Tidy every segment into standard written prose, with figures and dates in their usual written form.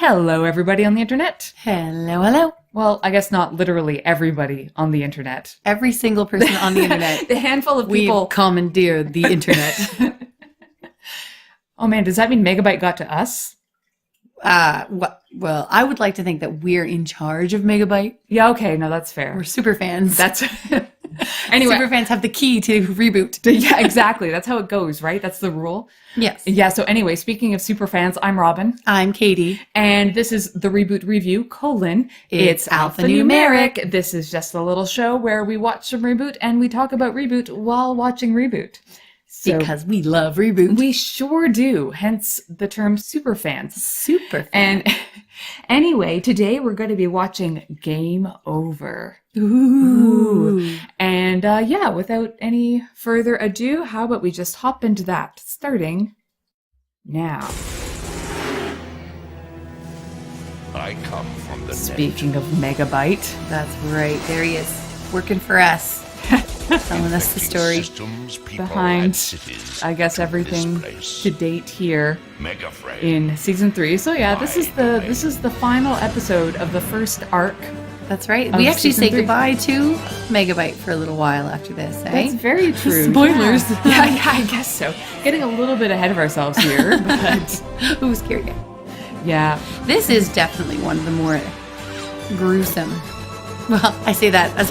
Hello, everybody on the internet. Hello, hello. Well, I guess not literally everybody on the internet. Every single person on the internet. The handful of people. We've commandeered the internet. Oh man, does that mean Megabyte got to us? Well, I would like to think that we're in charge of Megabyte. Yeah, okay, no, that's fair. We're super fans. That's anyway. Super fans have the key to ReBoot. Yeah, exactly. That's how it goes, right? That's the rule. Yes. Yeah, so anyway, speaking of super fans, I'm Robin. I'm Katie. And this is the ReBoot Review, It's Alphanumeric. This is just a little show where we watch some ReBoot and we talk about ReBoot while watching ReBoot. So because we love ReBoot. We sure do, hence the term super fans. Super fans. And anyway, today we're going to be watching Game Over. Ooh. And without any further ado, how about we just hop into that, starting now. I come from the Speaking of Megabyte. That's right. There he is, working for us. Telling us the story behind, I guess, everything to date here in season 3. So yeah, this is the final episode of the first arc. That's right. We actually say goodbye to Megabyte for a little while after this, eh? That's very true. Spoilers. Yeah, I guess so. Getting a little bit ahead of ourselves here, but who's scared yet? Yeah. This is definitely one of the more gruesome. Well, I say that as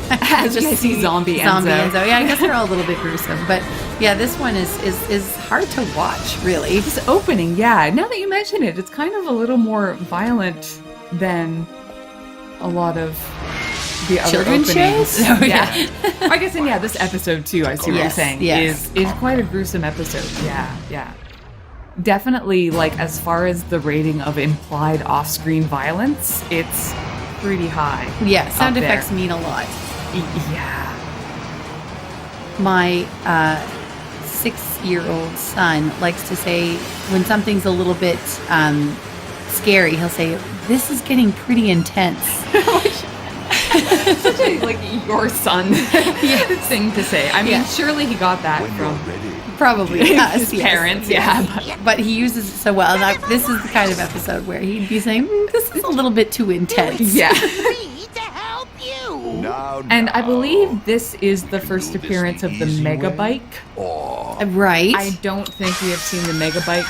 just see Zombie Enzo. Yeah, I guess they're all a little bit gruesome, but yeah, this one is hard to watch, really. This opening, yeah. Now that you mention it, it's kind of a little more violent than a lot of the other children's openings. shows. Yeah. I guess this episode too. I see what you're saying. Yes. Is quite a gruesome episode. Yeah. Definitely, like as far as the rating of implied off-screen violence, it's pretty high. Yeah, sound effects mean a lot. Yeah. My 6-year-old son likes to say when something's a little bit scary, he'll say, "This is getting pretty intense." Such a your son thing to say. I mean, surely he got that from probably us, his parents. Yeah, but he uses it so well. And this is the kind of episode where he'd be saying, "This is a little bit too intense." Yeah. to help you. No, and I believe this is the first appearance of the Megabyte. Right. I don't think we have seen the Megabyte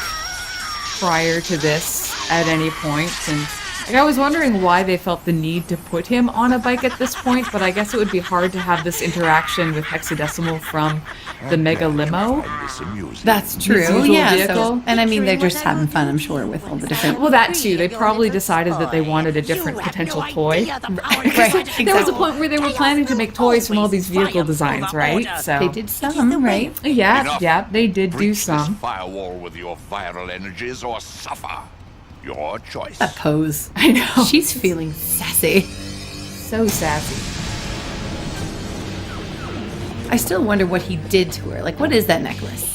prior to this at any point, and I was wondering why they felt the need to put him on a bike at this point, but I guess it would be hard to have this interaction with Hexadecimal from the Mega Limo. That's true, yeah. So, and I mean, they're just having fun, I'm sure, with all the different... Well, that too. They probably decided that they wanted a different potential toy. Right, there was a point where they were planning to make toys from all these vehicle designs, right? So they did some, right? Yeah, they did do some. Firewall with your viral energies or suffer. Your choice. That pose. I know. She's feeling sassy. So sassy. I still wonder what he did to her. Like, what is that necklace?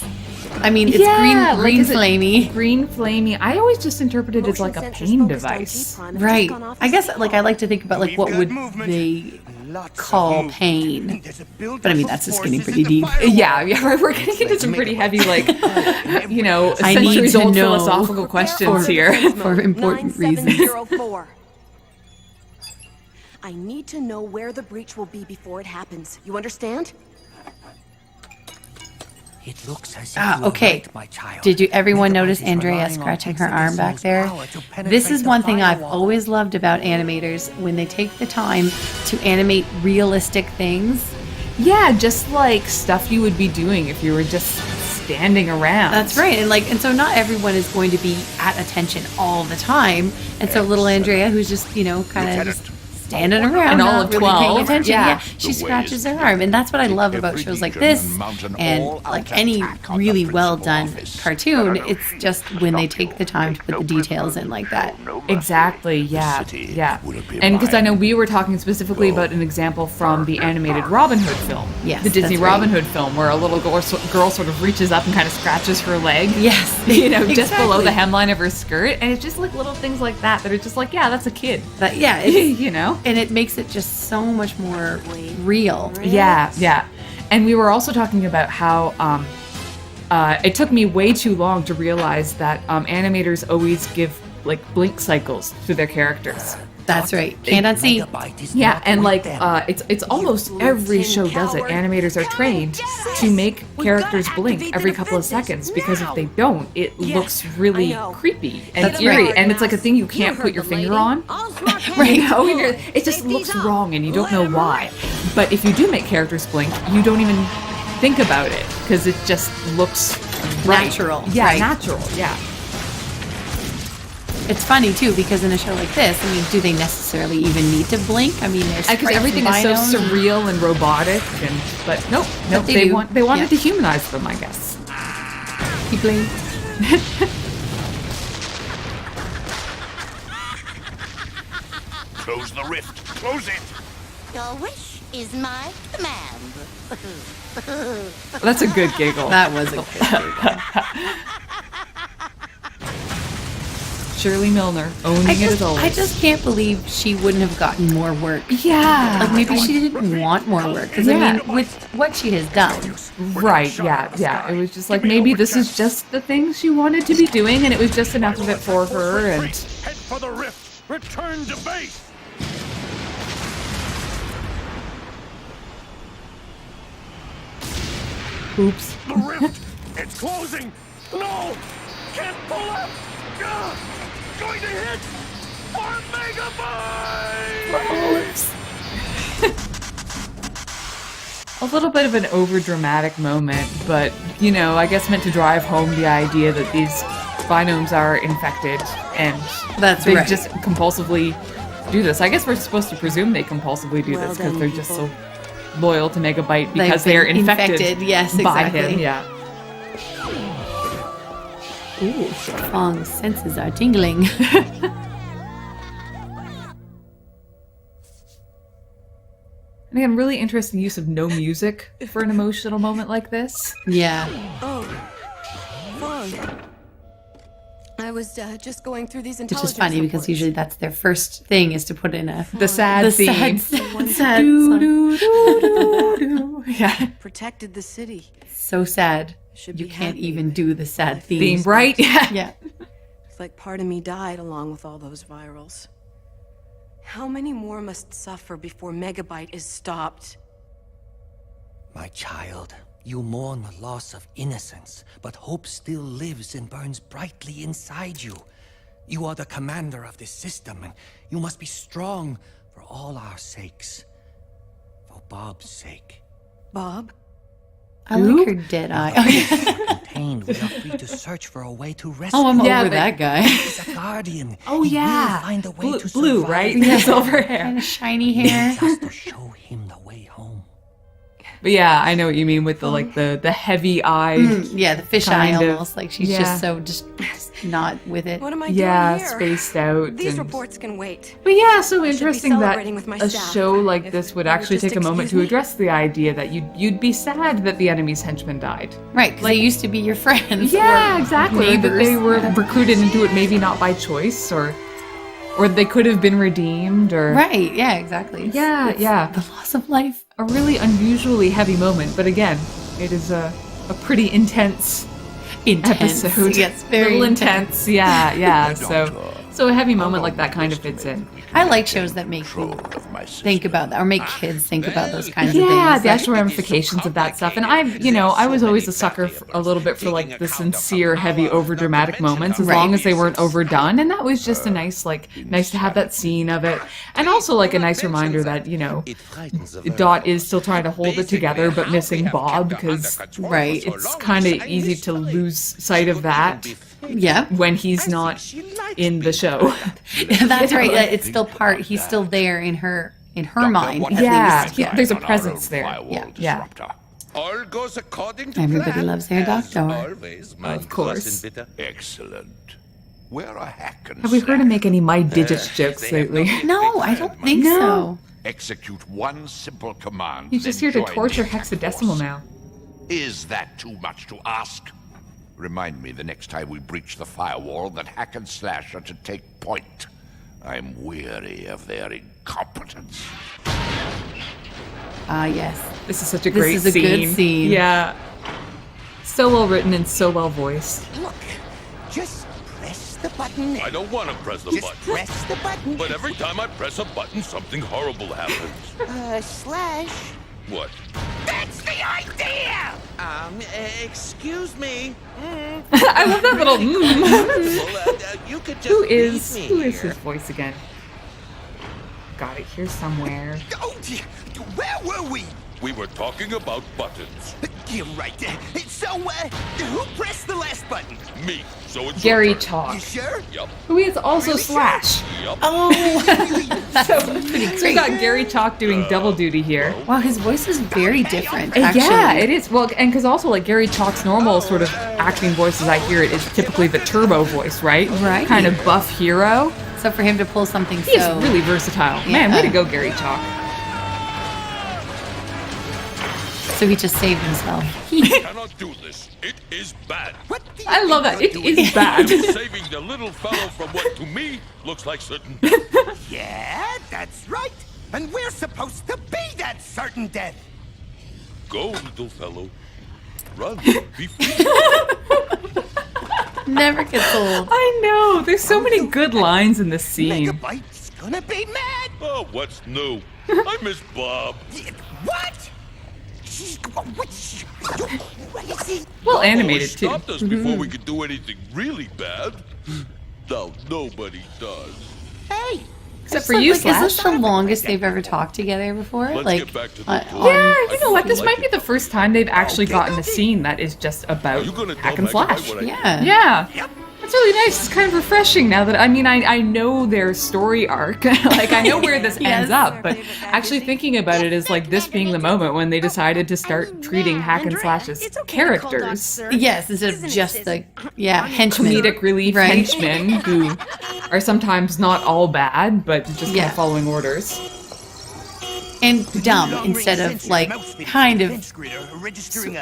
I mean, it's green flamey. Green flamey. I always just interpreted it as like a pain device. Right. I guess I like to think about like what would they call pain. But I mean, that's just getting pretty deep. Yeah, we're getting into some pretty heavy, like, centuries-old philosophical questions here. For important reasons. I need to know where the breach will be before it happens. You understand? It looks as if okay. My child. Did everyone notice Andrea scratching her arm back there? This is one thing I've always loved about animators, when they take the time to animate realistic things. Yeah, just like stuff you would be doing if you were just standing around. That's right. And so not everyone is going to be at attention all the time. And so little Andrea, who's just, kind of just standing around and all of really 12 paying attention. Yeah. She scratches her arm, and that's what I love about shows like this and like any really well done cartoon. It's just when they take the time to put the details in like that. Exactly. Yeah. And because I know we were talking specifically about an example from the animated Robin Hood film. Yes, the Disney that's right. Robin Hood film, where a little girl sort of reaches up and kind of scratches her leg. Yes. Just below the hemline of her skirt, and it's just like little things like that are just like, yeah, that's a kid. And it makes it just so much more real. Yeah. And we were also talking about how it took me way too long to realize that animators always give like blink cycles to their characters. That's right. Can't unsee. Megabyte is Yeah, not and right like there. it's almost every show does it. Animators are trained to make characters blink every couple of seconds because if they don't, it looks really creepy and That's eerie, right. and it's like a thing you can't put your finger on. Right? You know, and it just looks wrong, and you don't know why. But if you do make characters blink, you don't even think about it because it just looks right. Natural. Yeah, Right. natural. Yeah. It's funny too because in a show like this, I mean, do they necessarily even need to blink? I mean, there's Because everything is so surreal and robotic, but nope, But they they do. wanted Yeah. to humanize them, I guess. He blinked. Close the rift. Close it. Your wish is my command. That's a good giggle. That was a good Shirley Milner owning it as always. I just can't believe she wouldn't have gotten more work. Yeah. Like maybe she didn't want more work. Because Yeah. I mean, with what she has done, Right, yeah. It was just like maybe this is just the thing she wanted to be doing and it was just enough of it for her and Head for the rift. Return to base. oops. The rift. It's closing. No. Can't pull up. Going to hit. For megabyte. A little bit of an overdramatic moment, but you know, I guess meant to drive home the idea that these binomes are infected and That's they right. just compulsively do this. I guess we're supposed to presume they compulsively do Well this because done, they're just so people. loyal to Megabyte They've because they're been infected, yes, by exactly. him. Yeah. Ooh, Fong's senses are tingling. And again, really interesting use of no music for an emotional moment like this. Yeah. Oh, Fawn. I was just going through these Which intelligence is funny because reports. usually that's their first thing is to put in The sad the theme. sad Doo, song. doo, doo, doo, doo. Yeah. protected the city. So sad. Should You be can't happy, even but do the sad Theme, theme. right? Yeah. Yeah. It's like part of me died along with all those virals. How many more must suffer before Megabyte is stopped? My child, you mourn the loss of innocence, but hope still lives and burns brightly inside you. You are the commander of this system, and you must be strong for all our sakes. For Bob's sake. Bob? I like her dead eye. Oh, yeah. Contained, we are free to search for a way to rescue Oh, I'm Yeah, over but- that guy. He's a guardian. Oh He yeah. will find a way Blue, to blue, survive. right? Yeah, silver hair. Kind of shiny hair. Just to show him the way home. But yeah, I know what you mean with the like the heavy eyed. Yeah, the fish Kind eye of. almost. Like she's Yeah. just so just not with it. What am I Yeah, doing here? spaced out. These and- reports can wait. But yeah, so be interesting that celebrating with my a staff. show like If this would you would actually just take a moment excuse to me. address the idea that you'd be sad that the enemy's henchmen died. Right, because they used to be your friends. Yeah, or exactly. That Neighbors. they were recruited into it maybe not by choice or they could have been redeemed or Right, yeah, exactly. Yeah, yeah. The loss of life. A really unusually heavy moment, but again, it is a pretty intense episode. Yes, very little intense. Yeah, yeah. So a heavy moment like that kind of fits in. I like shows that make you think about that, or make kids think about those kinds of things. Yeah, the Like, actual ramifications of that stuff. And I was always a sucker for a little bit for like the sincere, heavy, overdramatic moments, as long as they weren't overdone. And that was just a nice to have that scene of it, and also like a nice reminder that Dot is still trying to hold it together, but missing Bob because Right. it's kind of easy to lose sight of that yeah, when he's not in the show. that's right. It's still part. He's still there in her mind. At Yeah, least. there's a presence there. Yeah. All goes according to Everybody plan, loves their as doctor. always, my Of course. cousin Bitter. Excellent. Where are Hack and Have we heard him Slash? make any My Digits jokes lately? No, I don't think so. Execute one simple command. He's just then here to join torture the Hack hexadecimal force. now. Is that too much to ask? Remind me the next time we breach the firewall that Hack and Slash are to take point. I'm weary of their incompetence. Ah, yes. This is such a This great is a scene. good scene. Yeah. So well written and so well voiced. Look, just press the button. I don't want to press the Just button. press the button. But every time I press a button, something horrible happens. Slash. What? That's the idea! Excuse me. I love that little Well, you could just Who leave is me his here. voice again? Got it here somewhere. Oh, where were we? We were talking about buttons. You're right. So, who pressed the last button? Me. So it's Gary your turn. Chalk, You sure? Yup. who is also Really? Slash. Yup. Oh, So pretty we've great. got Gary Chalk doing double duty here. Wow, his voice is very different, actually. Yeah, it is. Well, and because also like Gary Chalk's normal sort of acting voice, as I hear it, is typically the turbo voice, right? Right. Kind of buff hero. So for him to pull something He is so... really versatile. Man, way to go, Gary Chalk. So he just saved himself. You cannot do this. It is bad. What the I love that. It is I'm bad. saving the little fellow from what to me looks like certain death. Yeah, that's right. And we're supposed to be that certain death. Go, little fellow. Run. Be free. Never gets old. I know. There's so many good lines in this scene. Megabyte's gonna be mad. Oh, what's new? I miss Bob. What? Well animated Always too. stopped us before we could do anything really bad. Now nobody does. Hey, Except for you, Like, is this Slash. the longest they've ever talked together before? Let's like, get back to the on- book. Yeah, you know what? This I might like be the first time they've actually Okay, gotten a okay. scene that is just about Are you gonna hack tell and Megabyte slash. what I Yeah. Yeah. Yep. That's really nice. It's kind of refreshing now that, I mean, I know their story arc. Like, I know where this ends up, but actually thinking about it is like this being the moment when they decided to start treating Hack and Slash as characters. Yes, instead of just the henchmen. Comedic relief Right. henchmen who are sometimes not all bad, but just kind Yeah. of following orders. And dumb instead of like kind of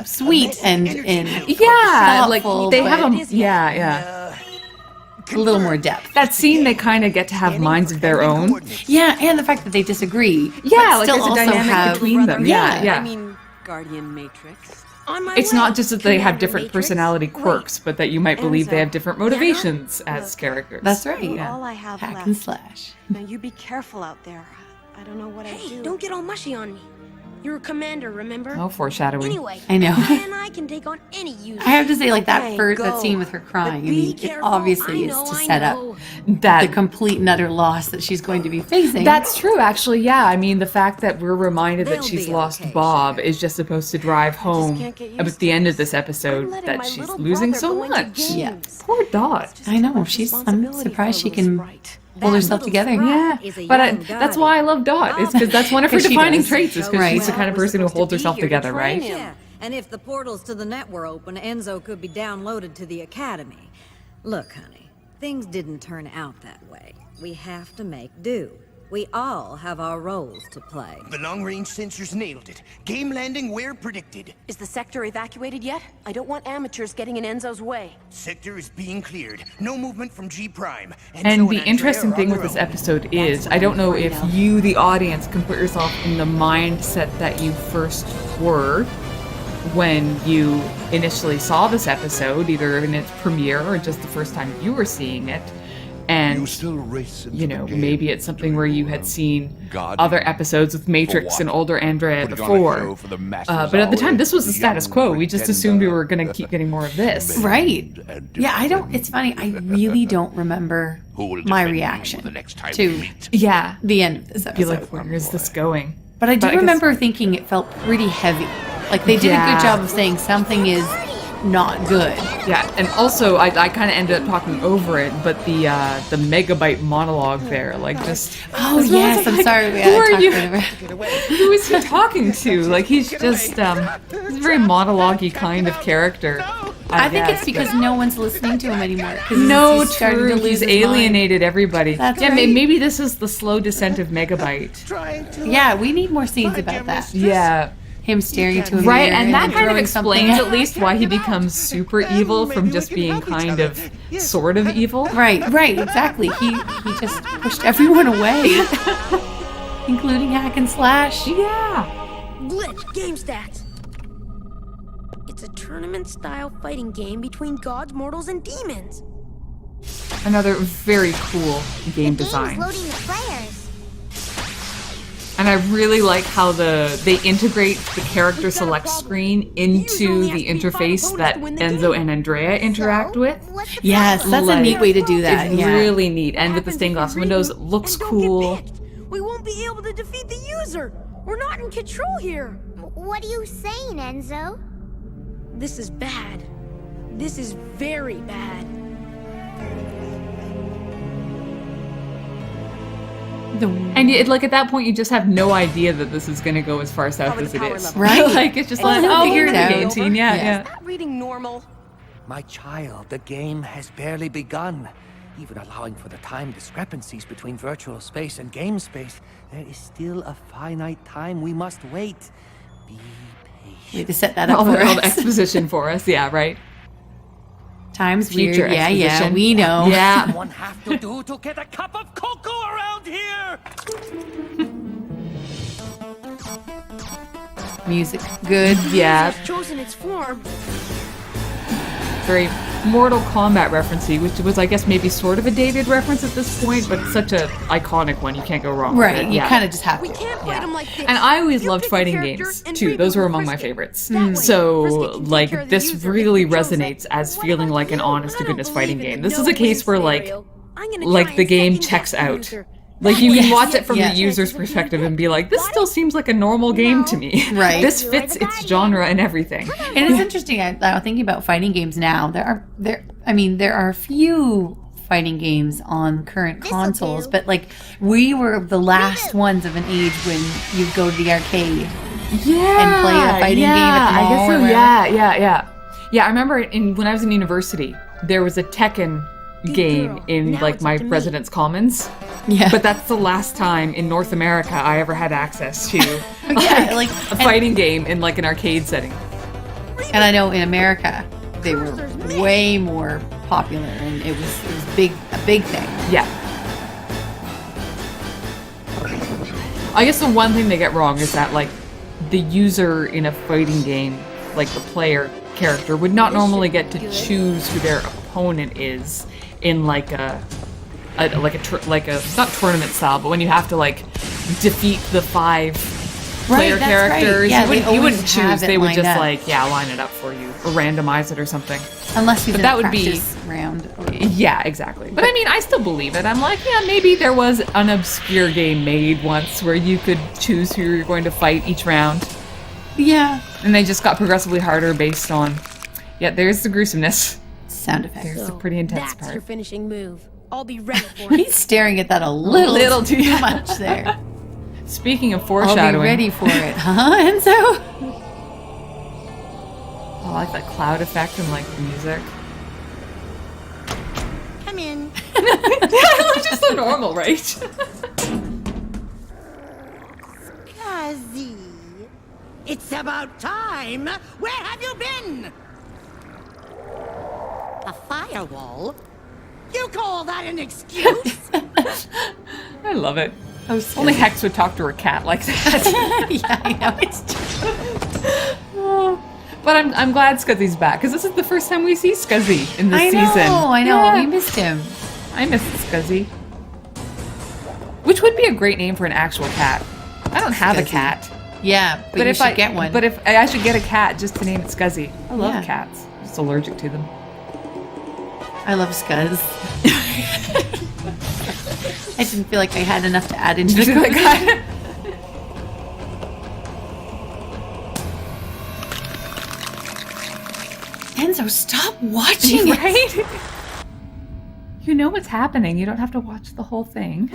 sweet and Yeah, like thoughtful, they but have a yeah. a little more depth. That scene, they kind of get to have minds of their own. Yeah, and the fact that they disagree. Yeah, but like still there's a also dynamic have, between them. Yeah, yeah. I mean, Guardian Matrix. On my It's way, not just that they have Commander different Matrix. personality quirks, but that you might believe they have different Enzo, motivations Jenna, as look, characters. That's right. You're Yeah. all I have Hack left. and slash. Now you be careful out there. I don't know what I do. Don't get all mushy on me. You're a commander, remember? Oh, foreshadowing. Anyway, I know. I and I can take on any user. I have to say, like that Okay, first that go. scene with her crying. I But be mean, it careful. obviously I is know, to I set up know. the That complete and utter loss that she's going to be facing. that's true, actually. Yeah, I mean, the fact that we're reminded that They'll she's be lost okay, Bob is just supposed to drive home can't get used at the to end of this. this episode I'm letting that my she's little losing brother so go into much. Yeah. games. Poor Dot. I know. I'm surprised she can hold That herself little together. sprite. Yeah, Is a but young that's guardian. why I love Dot. It's because that's one of her 'Cause she defining does. traits. Is because Right. she's the kind of person who holds herself together, right? Yeah, and if the portals to the net were open, Enzo could be downloaded to the academy. Look, honey, things didn't turn out that way. We have to make do. We all have our roles to play. The long-range sensors nailed it. Game landing where predicted. Is the sector evacuated yet? I don't want amateurs getting in Enzo's way. Sector is being cleared. No movement from G Prime. And Enzo the Andrea interesting are thing on with their this own. episode is, I don't know if you, the audience, can put yourself in the mindset that you first were when you initially saw this episode, either in its premiere or just the first time you were seeing it. And, you know, maybe it's something where you had seen other episodes with Matrix and older Andrea before. But at the time, this was the status quo. We just assumed we were going to keep getting more of this. Right. Yeah, I don't. It's funny. I really don't remember my reaction to Yeah. the end of this Be episode. like, where is this going? But I do But I guess- remember thinking it felt pretty heavy. Like they did a Yeah. good job of saying something is not good. Yeah, and also I kind of ended up talking over it, but the Megabyte monologue there, like just Oh yes, I'm sorry. We who had are to you? talk about it. Who is he talking to? Like he's just he's a very monologue-y kind of character. I think guess, it's because but- no one's listening to him anymore. 'cause no, he's starting true. to lose He's his mind. alienated everybody. That's yeah, right. maybe this is the slow descent of Megabyte. Trying to Yeah, we need more scenes about that. Yeah. Him staring into a Right, mirror and that kind of throwing something explains at- at least why he becomes super evil from just being kind of sort of evil. Right, exactly. He just pushed everyone away, including Hack and Slash. Yeah. Glitch game stats. It's a tournament-style fighting game between gods, mortals, and demons. Another very cool game The game's design. loading the players. And I really like how they integrate the character select screen into the interface that Enzo and Andrea interact with. What's the Yes, problem? that's a neat way to do that. It's Yeah. really neat. And with the stained glass windows, it looks cool. We won't be able to defeat the user. We're not in control here. What are you saying, Enzo? This is bad. This is very bad. And like at that point, you just have no idea that this is going to go as far south as it is. Right. Like it's just Oh, like, they'll oh, figure we're it out. navigating. Yeah, Yeah. yeah. Is that reading normal? My child, the game has barely begun. Even allowing for the time discrepancies between virtual space and game space, there is still a finite time we must wait. Be patient. Way to set that up All for the us. exposition for us. Yeah, right. Time's Future weird. Yeah, exposition. we know. Yeah. One have to do to get a cup of cocoa around here. Music. Good. Yeah. It's chosen its form. Very Mortal Kombat referencey, which was, I guess, maybe sort of a dated reference at this point, but such a iconic one. You can't go wrong Right. with it. You Yeah. kind of just have We to. can't fight them like this. And I always You loved pick a fighting character games and too. Reboot Those were will among my frisk it. favorites. That way, So, Frisk it can take like, care of the this user really if it controls it. resonates as feeling like an honest to I don't goodness fighting believe in game. the This is a case where, like, no-win scenario. I'm gonna like try the and game second checks guess the out. user. Like you can Yes. watch it from Yeah. the user's perspective and be like, this still seems like a normal game to me. Right. This fits its genre and everything. And it's interesting. I'm thinking about fighting games now. There are a few fighting games on current This'll consoles, do. but like we were the last ones of an age when you'd go to the arcade. Yeah, And play a fighting game at the I guess mall so. or wherever. Yeah. I remember when I was in university, there was a Tekken game girl. in Now like it's my up to me. residence commons. Yeah. But that's the last time in North America I ever had access to Yeah, like a fighting game in like an arcade setting. and I know in America they were way more popular, and it was a big thing. Yeah. I guess the one thing they get wrong is that like the user in a fighting game, like the player character, would not normally get to choose who their opponent is in like a not tournament style, but when you have to like defeat the 5 player Right, that's right. characters, Yeah, you they wouldn't always have choose. it They would lined just up. like line it up for you or randomize it or something. Unless you But did that a would be- practice round. Yeah, exactly. But I mean, I still believe it. I'm like, yeah, maybe there was an obscure game made once where you could choose who you're going to fight each round. Yeah. And they just got progressively harder based on... Yeah, there's the gruesomeness. Sound effects. There's the pretty intense That's part. your finishing move. I'll be ready for it. He's staring at that a little too much there. Speaking of I'll foreshadowing... be ready for it, huh, Enzo? I like that cloud effect and like the music. Come in. It's just so normal, right? Kazi. It's about time. Where have you been? A firewall? You call that an excuse? I love it. Oh, so Only Hex would talk to her cat like that. yeah, I know. It's true. But I'm glad Scuzzy's back, because this is the first time we see Scuzzy in this season. I know. Yeah. We missed him. I miss Scuzzy. Which would be a great name for an actual cat. I don't have a Scuzzy. cat. Yeah, but you if should I get one. But if I should get a cat just to name it Scuzzy. I love Yeah. cats. I'm just allergic to them. I love Scuzz. I didn't feel like I had enough to add into the That guy. Enzo, stop watching it. Right? You know what's happening. You don't have to watch the whole thing.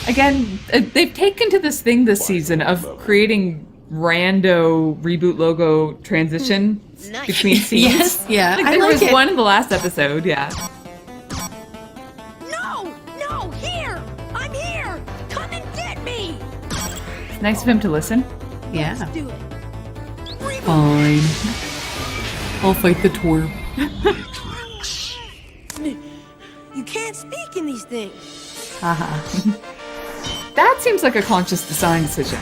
Again, they've taken to this thing this season of creating rando reboot logo transition between scenes. Yes, yeah. Like I there like was it. one in the last episode, yeah. No, here! I'm here! Come and get me! It's nice of him to listen. Yeah. Do it. Fine. I'll fight the twerp. You can't speak in these things. Haha. That seems like a conscious design decision.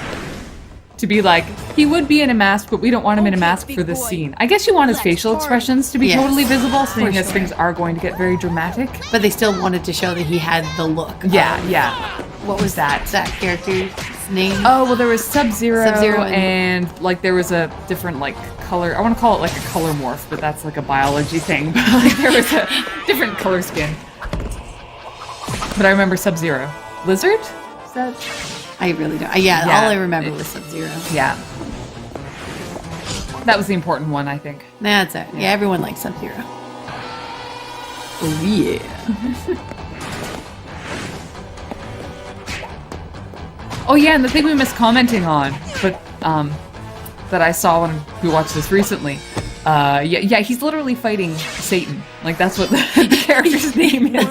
to be like, he would be in a mask, but we don't want him in a mask for this scene. I guess you want his facial expressions to be totally visible, seeing as things are going to get very dramatic. But they still wanted to show that he had the look. Yeah. What was that character's name? Oh, well, there was Sub-Zero, Sub-Zero and like there was a different like color. I want to call it like a color morph, but that's like a biology thing. But like, there was a different color skin. But I remember Sub-Zero. Lizard? Is that? I really don't. Yeah, all I remember was Sub-Zero. Yeah. That was the important one, I think. That's it. Yeah, everyone likes Sub-Zero. Oh, yeah. Oh, yeah, and the thing we missed commenting on, but that I saw when we watched this recently. Yeah, he's literally fighting Satan. Like, that's what the character's name is.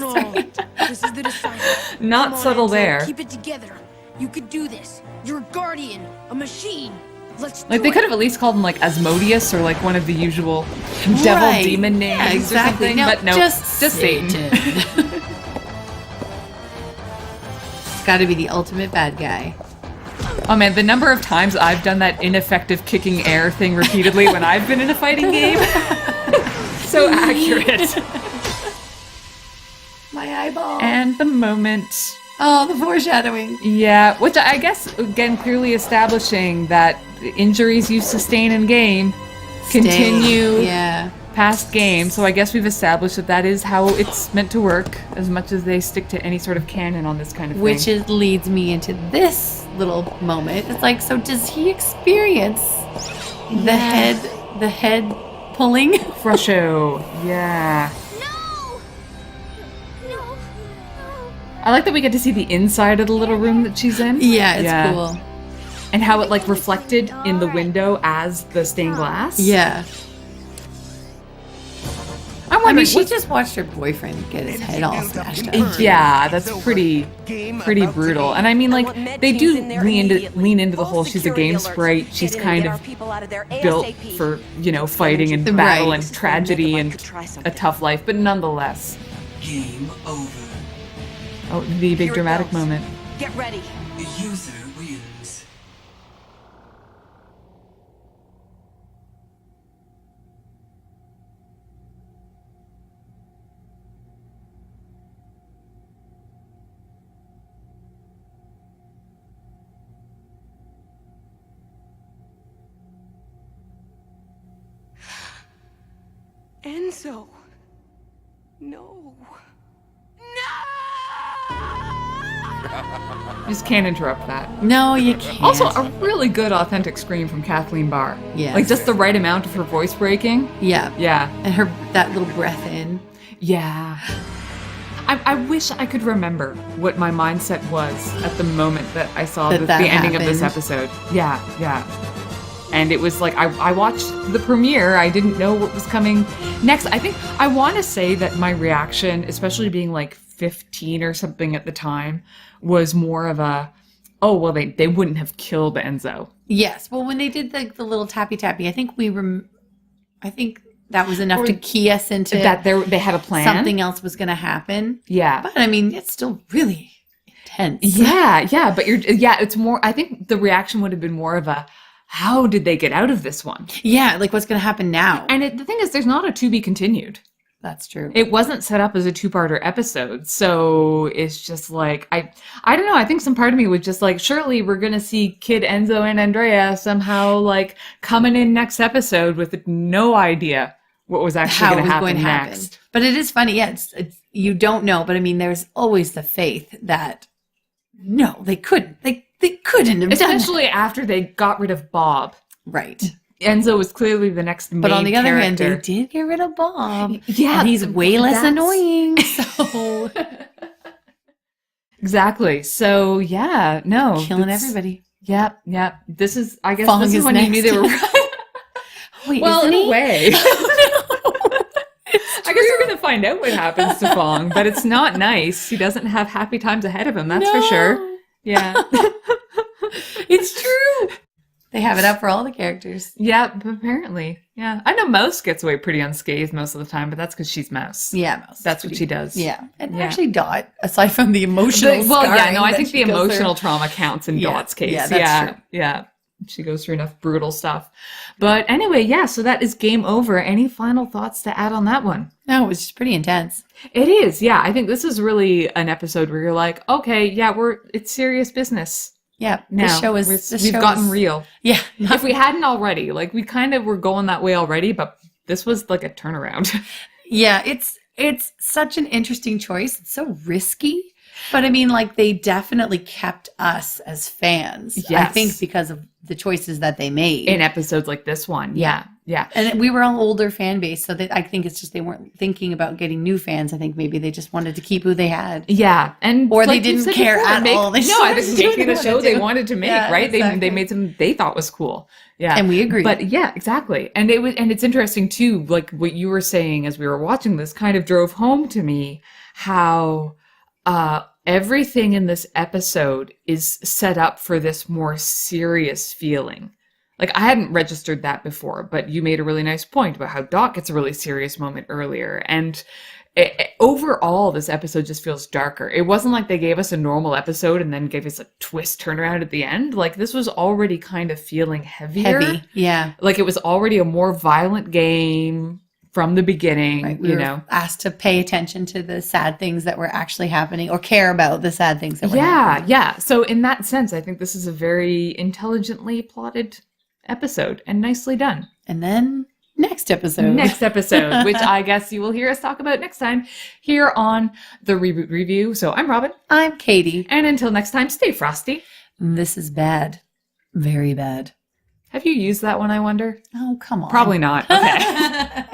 This is the decider. Not subtle there. Keep it together. You could do this. You're a guardian, a machine. Let's do Like, they it. could have at least called him, like, Asmodeus or, like, one of the usual devil demon names or something. No, but no, just Satan. It's got to be the ultimate bad guy. Oh man, the number of times I've done that ineffective kicking air thing repeatedly when I've been in a fighting game. So accurate. My eyeball. And the moment. Oh, the foreshadowing. Yeah, which I guess, again, clearly establishing that the injuries you sustain in game continue past game. So I guess we've established that that is how it's meant to work, as much as they stick to any sort of canon on this kind of thing. Which leads me into this little moment. It's like, so does he experience the head pulling? Frusho, yeah. I like that we get to see the inside of the little room that she's in. Yeah, it's cool. And how it, like, reflected in the window as the stained glass. Yeah. I mean, she just watched her boyfriend get his head all smashed up. Yeah, that's pretty brutal. And I mean, like, they do lean into the whole she's a game sprite. She's kind of built for, you know, fighting and battle and tragedy and a tough life, but nonetheless. Game over. Oh, the big dramatic moment. Get ready. The user wins. Enzo. No. You just can't interrupt that. No, you can't. Also, a really good authentic scream from Kathleen Barr. Yeah. Like, just the right amount of her voice breaking. Yeah. Yeah. And that little breath in. Yeah. I wish I could remember what my mindset was at the moment that I saw the ending of this episode. Yeah. And it was like, I watched the premiere. I didn't know what was coming next. I want to say that my reaction, especially being like 15 or something at the time, was more of a, oh, well, they wouldn't have killed Enzo. Yes. Well, when they did the little tappy, I think I think that was enough to key us into that they had a plan. Something else was going to happen. Yeah. But I mean, it's still really intense. Yeah. But it's more, I think the reaction would have been more of a, how did they get out of this one? Yeah. Like, what's going to happen now? And the thing is, there's not a to be continued. That's true. It wasn't set up as a two-parter episode, so it's just like, I don't know, I think some part of me was just like, surely we're gonna see Kid Enzo and Andrea somehow like coming in next episode with no idea what was actually going to happen next. But it is funny, yeah, it's you don't know, but I mean, there's always the faith that, no, they couldn't have done that. Especially after they got rid of Bob. Right. Enzo was clearly the next main But on the other hand, character. they did get rid of Bob. Yeah. And he's way less annoying, so... Exactly. So, yeah, no. Killing everybody. Yep. This is, I guess, Fong this is when next. you knew they were right. Wait, well, in he? a way. Oh, no. I guess we're going to find out what happens to Fong, but it's not nice. He doesn't have happy times ahead of him, that's for sure. Yeah. It's true. They have it up for all the characters. Yeah, apparently. Yeah. I know Mouse gets away pretty unscathed most of the time, but that's because she's Mouse. Yeah, Mouse. That's what she does. Yeah. And actually Dot, aside from the emotional I think the scarring emotional trauma counts in Dot's case. Yeah, that's true. Yeah. she goes through enough brutal stuff. But anyway, yeah, so that is game over. Any final thoughts to add on that one? No, it was just pretty intense. It is, yeah. I think this is really an episode where you're like, okay, yeah, it's serious business. Yeah, Now, we've gotten real. Yeah. If we hadn't already, like we kind of were going that way already, but this was like a turnaround. Yeah, it's such an interesting choice. It's so risky. But I mean, like, they definitely kept us as fans. Yes. I think because of the choices that they made. In episodes like this one. Yeah. And we were an older fan base, so that I think it's just they weren't thinking about getting new fans. I think maybe they just wanted to keep who they had. Yeah. Or they didn't care at all. I think making the show they wanted to make, Yeah, right? exactly. They made something they thought was cool. Yeah. And we agreed. But yeah, exactly. And it's interesting too, like what you were saying as we were watching this kind of drove home to me how everything in this episode is set up for this more serious feeling. Like, I hadn't registered that before, but you made a really nice point about how Doc gets a really serious moment earlier. And overall, this episode just feels darker. It wasn't like they gave us a normal episode and then gave us a twist turnaround at the end. Like, this was already kind of feeling heavier. Heavy, yeah. Like, it was already a more violent game from the beginning, Right, we were asked to pay attention to the sad things that were actually happening or care about the sad things that were happening. Yeah. So in that sense, I think this is a very intelligently plotted episode and nicely done. And then next episode, which I guess you will hear us talk about next time here on the Reboot Review. So I'm Robin. I'm Katie. And until next time, stay frosty. This is bad. Very bad. Have you used that one, I wonder? Oh, come on. Probably not. Okay.